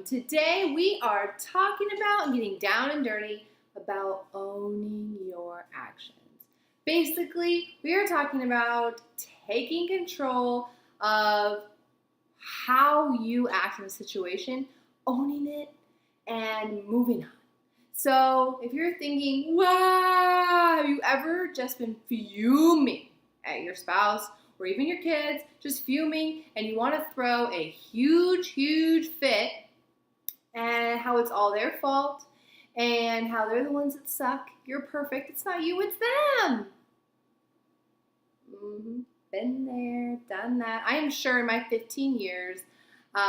awesome. Today we are talking about and getting down and dirty about owning your actions. Basically, we are talking about taking control of how you act in a situation, owning it, and moving on. So, if you're thinking, wow, have you ever just been fuming at your spouse or even your kids, just fuming, and you want to throw a huge fit, and how it's all their fault, and how they're the ones that suck? You're perfect. It's not you, it's them. Been there, done that. I am sure in my 15 years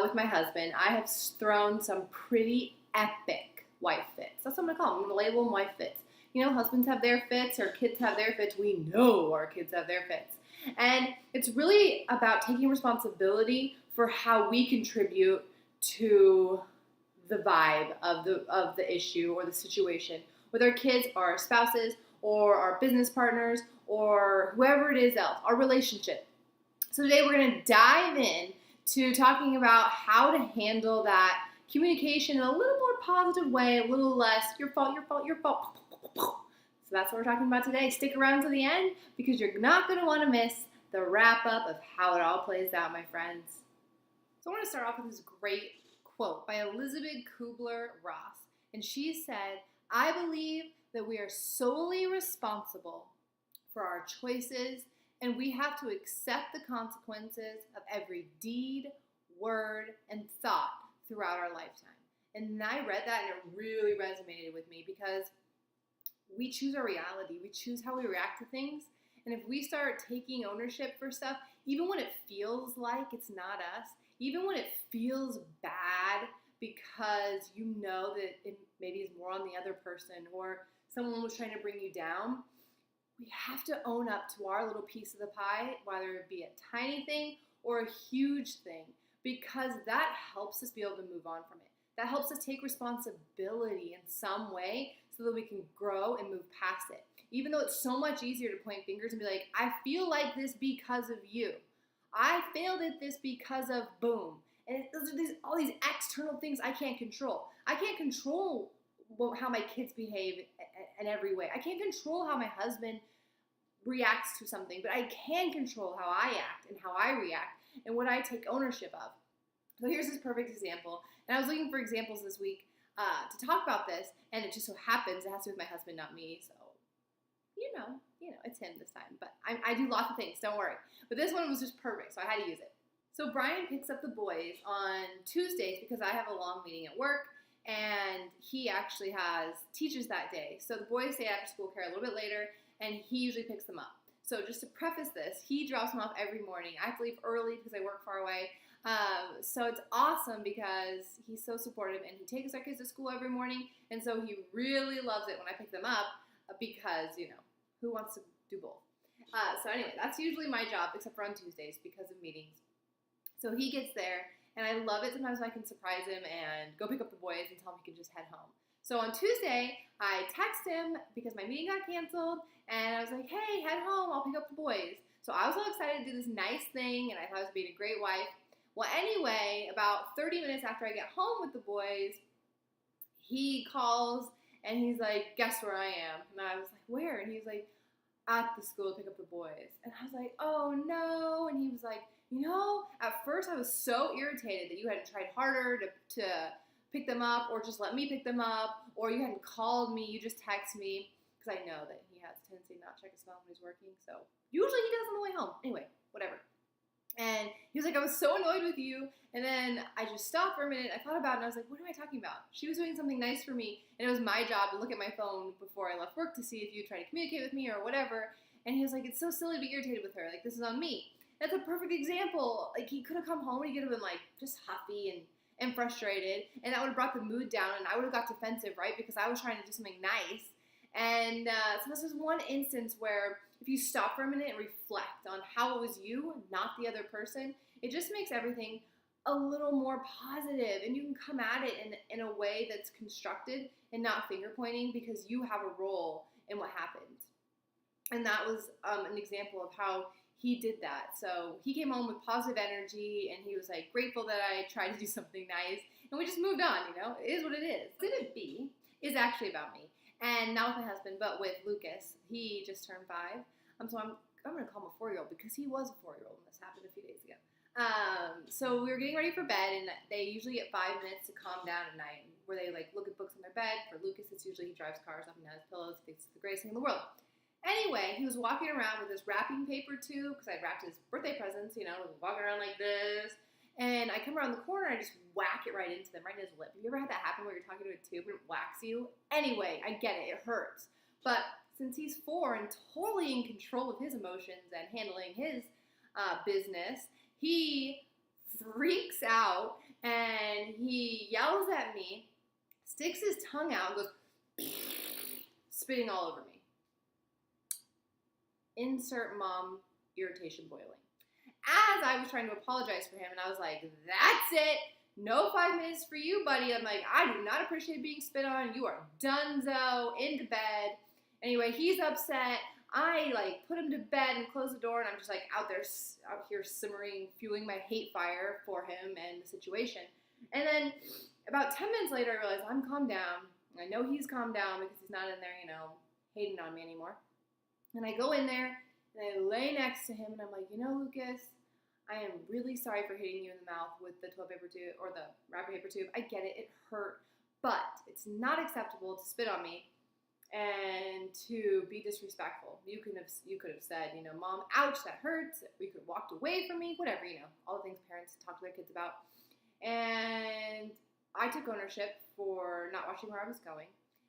with my husband, I have thrown some pretty epic wife fits. That's what I'm going to call them. I'm going to label them wife fits. You know, husbands have their fits, or kids have their fits. We know our kids have their fits. And it's really about taking responsibility for how we contribute to the vibe of the issue or the situation with our kids or our spouses or our business partners or whoever it is else, our relationship. So today we're going to dive in to talking about how to handle that communication in a little more positive way, a little less your fault. So that's what we're talking about today. Stick around to the end because you're not going to want to miss the wrap up of how it all plays out, my friends. So I want to start off with this great quote by Elizabeth Kubler-Ross. And she said, "I believe that we are solely responsible for our choices, and we have to accept the consequences of every deed, word, and thought throughout our lifetime." And I read that and it really resonated with me because we choose our reality. We choose how we react to things. And if we start taking ownership for stuff, even when it feels like it's not us, even when it feels bad because you know that it maybe is more on the other person or someone was trying to bring you down, we have to own up to our little piece of the pie, whether it be a tiny thing or a huge thing, because that helps us be able to move on from it. That helps us take responsibility in some way so that we can grow and move past it. Even though it's so much easier to point fingers and be like, I feel like this because of you. I failed at this because of boom. And those are all these external things I can't control. I can't control how my kids behave in every way. I can't control how my husband reacts to something, but I can control how I act and how I react and what I take ownership of. So here's this perfect example. And I was looking for examples this week to talk about this, and it just so happens it has to do with my husband, not me. So, you know, it's him this time. But I do lots of things, don't worry. But this one was just perfect, so I had to use it. So Brian picks up the boys on Tuesdays because I have a long meeting at work, and he actually teaches that day. So the boys stay after school care a little bit later, and he usually picks them up. So just to preface this, he drops them off every morning. I have to leave early because I work far away. So it's awesome because he's so supportive, and he takes our kids to school every morning, and so he really loves it when I pick them up because, who wants to do both? So anyway, that's usually my job, except for on Tuesdays because of meetings. So he gets there, and I love it sometimes when I can surprise him and go pick up the boys and tell him he can just head home. So on Tuesday, I text him because my meeting got canceled, and I was like, hey, head home, I'll pick up the boys. So I was all excited to do this nice thing, and I thought I was being a great wife. Well, anyway, about 30 minutes after I get home with the boys, he calls, and he's like, guess where I am? And I was like, where? And he's like, at the school to pick up the boys. And I was like, oh no. And he was like, at first I was so irritated that you hadn't tried harder to pick them up or just let me pick them up, or you hadn't called me, you just text me, because I know that he has a tendency to not check his phone when he's working, so usually he does on the way home. Anyway, whatever. And he was like, I was so annoyed with you. And then I just stopped for a minute. I thought about it, and I was like, what am I talking about? She was doing something nice for me, and it was my job to look at my phone before I left work to see if you tried to communicate with me or whatever. And he was like, it's so silly to be irritated with her. Like, this is on me. That's a perfect example. Like, he could have come home and he could have been like just huffy and frustrated, and that would have brought the mood down, and I would have got defensive, right? Because I was trying to do something nice. And so this is one instance where if you stop for a minute and reflect on how it was you, not the other person, it just makes everything a little more positive, and you can come at it in a way that's constructed and not finger pointing because you have a role in what happened. And that was an example of how he did that. So he came home with positive energy, and he was like grateful that I tried to do something nice. And we just moved on, It is what it is. Exhibit B is actually about me. And not with my husband, but with Lucas. He just turned 5. So I'm going to call him a 4-year-old because he was a 4-year-old when this happened a few days ago. So we were getting ready for bed, and they usually get 5 minutes to calm down at night, where they look at books in their bed. For Lucas, it's usually he drives cars up and down his pillows, thinks it's the greatest thing in the world. Anyway, he was walking around with this wrapping paper tube, because I wrapped his birthday presents, walking around like this. And I come around the corner and I just whack it right into them, right in his lip. Have you ever had that happen where you're talking to a tube and it whacks you? Anyway, I get it. It hurts. But since he's 4 and totally in control of his emotions and handling his business, he freaks out and he yells at me, sticks his tongue out, and goes spitting all over me. Insert mom irritation boiling. As I was trying to apologize for him, and I was like, that's it. No 5 minutes for you, buddy. I'm like, I do not appreciate being spit on. You are donezo, into bed. Anyway, he's upset. I put him to bed and close the door, and I'm just out here simmering, fueling my hate fire for him and the situation. And then about 10 minutes later, I realized I'm calmed down. I know he's calmed down because he's not in there, hating on me anymore. And I go in there and I lay next to him, and I'm like, Lucas, I am really sorry for hitting you in the mouth with the toilet paper tube or the wrapping paper tube. I get it. It hurt. But it's not acceptable to spit on me and to be disrespectful. You could have said, Mom, ouch, that hurts. We could have walked away from me, whatever, all the things parents talk to their kids about. And I took ownership for not watching where I was going.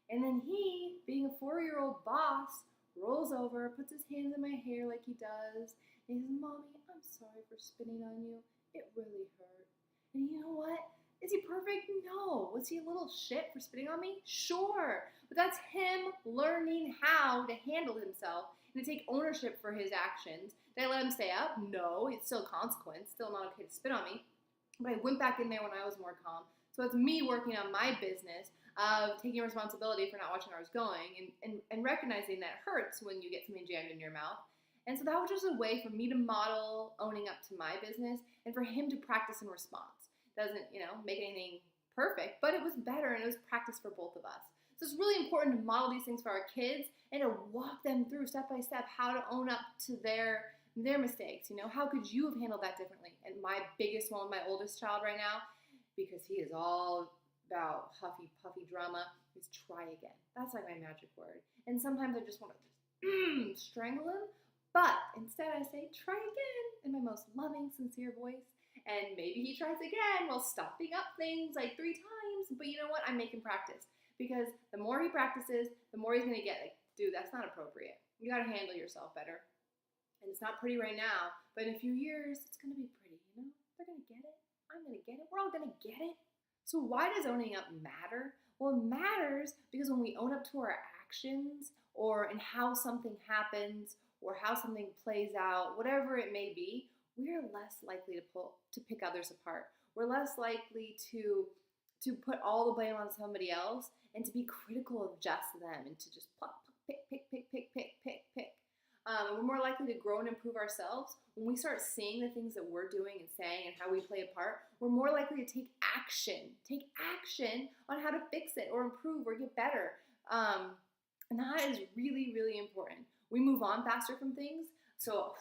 And then he, being a 4-year-old boss, rolls over, puts his hands in my hair like he does, and he says, Mommy, I'm sorry for spitting on you. It really hurt. And you know what? Is he perfect? No. Was he a little shit for spitting on me? Sure. But that's him learning how to handle himself and to take ownership for his actions. Did I let him stay up? No. It's still a consequence. Still not okay to spit on me. But I went back in there when I was more calm. So it's me working on my business of taking responsibility for not watching where I was going and recognizing that it hurts when you get something jammed in your mouth. And so that was just a way for me to model owning up to my business and for him to practice in response. Doesn't, make anything perfect, but it was better and it was practice for both of us. So it's really important to model these things for our kids and to walk them through step by step how to own up to their mistakes. How could you have handled that differently? And my biggest one, my oldest child right now, because he is all about huffy puffy drama, is try again. That's my magic word. And sometimes I just want to strangle him, but instead I say try again in my most loving, sincere voice. And maybe he tries again while stopping up things 3 times. But you know what? I'm making practice. Because the more he practices, the more he's going to get dude, that's not appropriate. You got to handle yourself better. And it's not pretty right now, but in a few years, it's going to be pretty, They're going to get it. I'm going to get it. We're all going to get it. So why does owning up matter? Well, it matters because when we own up to our actions or in how something happens or how something plays out, whatever it may be, we're less likely to pick others apart. We're less likely to put all the blame on somebody else and to be critical of just them and to just pick. We're more likely to grow and improve ourselves. When we start seeing the things that we're doing and saying and how we play a part, we're more likely to take action on how to fix it or improve or get better. And that is really, really important. We move on faster from things. So,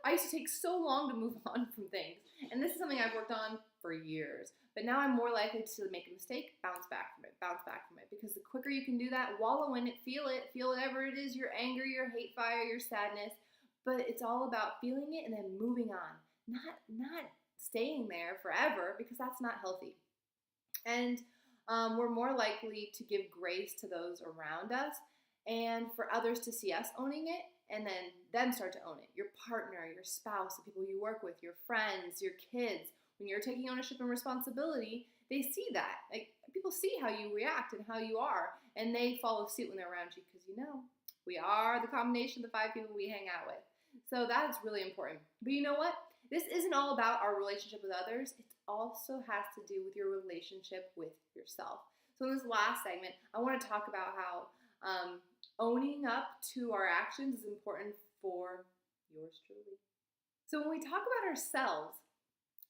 I used to take so long to move on from things. And this is something I've worked on for years. But now I'm more likely to make a mistake, bounce back from it. Because the quicker you can do that, wallow in it, feel whatever it is, your anger, your hate fire, your sadness. But it's all about feeling it and then moving on. Not staying there forever, because that's not healthy. And we're more likely to give grace to those around us and for others to see us owning it and then them start to own it. Your partner, your spouse, the people you work with, your friends, your kids. When you're taking ownership and responsibility, they see that. People see how you react and how you are, and they follow suit when they're around you because we are the combination of the 5 people we hang out with. So that's really important. But you know what? This isn't all about our relationship with others. It also has to do with your relationship with yourself. So in this last segment, I want to talk about how owning up to our actions is important for yours truly. So when we talk about ourselves,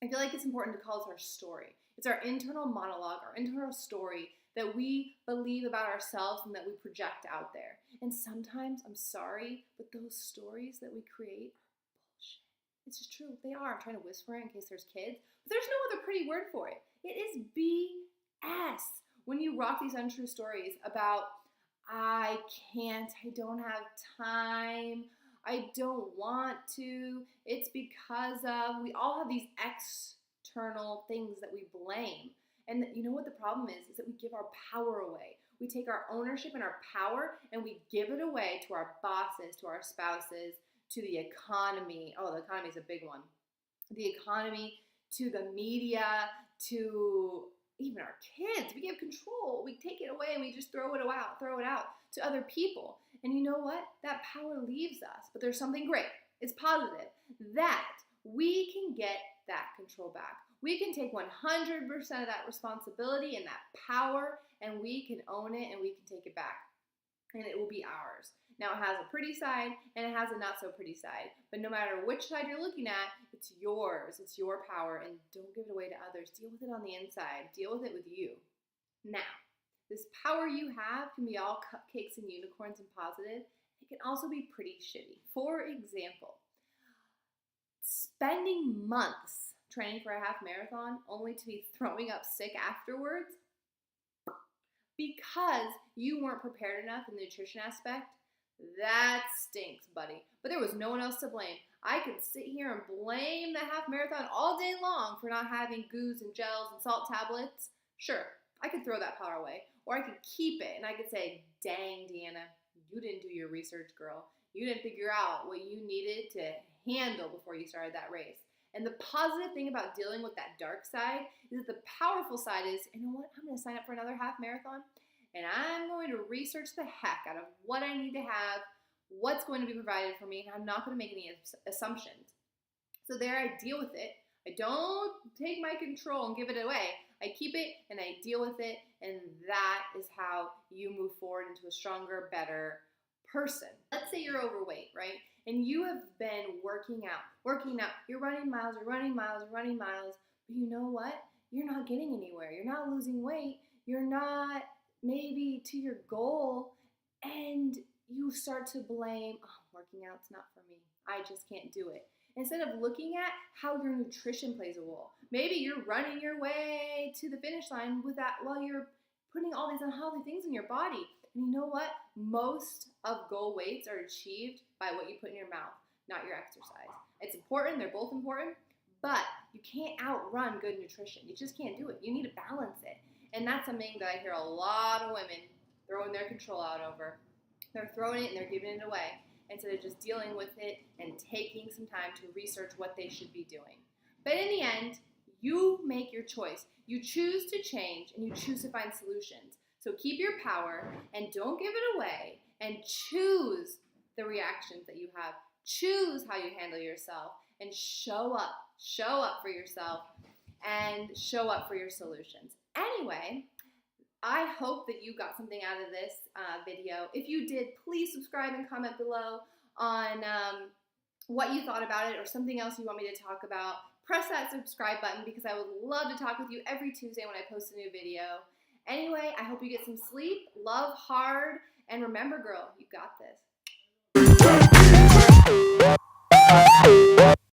I feel like it's important to call us our story. It's our internal monologue, our internal story that we believe about ourselves and that we project out there. And sometimes, I'm sorry, but those stories that we create are bullshit. It's just true. They are. I'm trying to whisper it in case there's kids. But there's no other pretty word for it. It is BS. When you rock these untrue stories about, I can't, I don't have time, I don't want to, it's because of, we all have these external things that we blame. And you know what the problem is that we give our power away. We take our ownership and our power and we give it away to our bosses, to our spouses, to the economy. Oh, the economy is a big one. The economy, to the media, to even our kids. We give control. We take it away and we just throw it out to other people. And you know what? That power leaves us. But there's something great. It's positive that we can get that control back. We can take 100% of that responsibility and that power and we can own it and we can take it back. And it will be ours. Now it has a pretty side and it has a not so pretty side. But no matter which side you're looking at, it's yours. It's your power and don't give it away to others. Deal with it on the inside. Deal with it with you. Now, this power you have can be all cupcakes and unicorns and positive. It can also be pretty shitty. For example, spending months training for a half marathon only to be throwing up sick afterwards because you weren't prepared enough in the nutrition aspect, that stinks, buddy. But there was no one else to blame. I could sit here and blame the half marathon all day long for not having goos and gels and salt tablets. Sure, I could throw that power away. Or I could keep it and I could say, dang, Deanna, you didn't do your research, girl. You didn't figure out what you needed to handle before you started that race. And the positive thing about dealing with that dark side is that the powerful side is, you know what, I'm going to sign up for another half marathon and I'm going to research the heck out of what I need to have, what's going to be provided for me, and I'm not going to make any assumptions. So there I deal with it. I don't take my control and give it away. I keep it and I deal with it, and that is how you move forward into a stronger, better person. Let's say you're overweight, right? And you have been working out. You're running miles, but you know what? You're not getting anywhere. You're not losing weight. You're not maybe to your goal, and you start to blame, oh, working out's not for me. I just can't do it. Instead of looking at how your nutrition plays a role. Maybe you're running your way to the finish line with that while you're putting all these unhealthy things in your body. And you know what? Most of goal weights are achieved by what you put in your mouth, not your exercise. It's important. They're both important. But you can't outrun good nutrition. You just can't do it. You need to balance it. And that's something that I hear a lot of women throwing their control out over. They're throwing it and they're giving it away instead of just dealing with it and taking some time to research what they should be doing. But in the end, you make your choice. You choose to change and you choose to find solutions. So keep your power and don't give it away and choose the reactions that you have. Choose how you handle yourself and show up. Show up for yourself and show up for your solutions. Anyway, I hope that you got something out of this video. If you did, please subscribe and comment below on what you thought about it or something else you want me to talk about. Press that subscribe button because I would love to talk with you every Tuesday when I post a new video. Anyway, I hope you get some sleep, love hard, and remember, girl, you got this.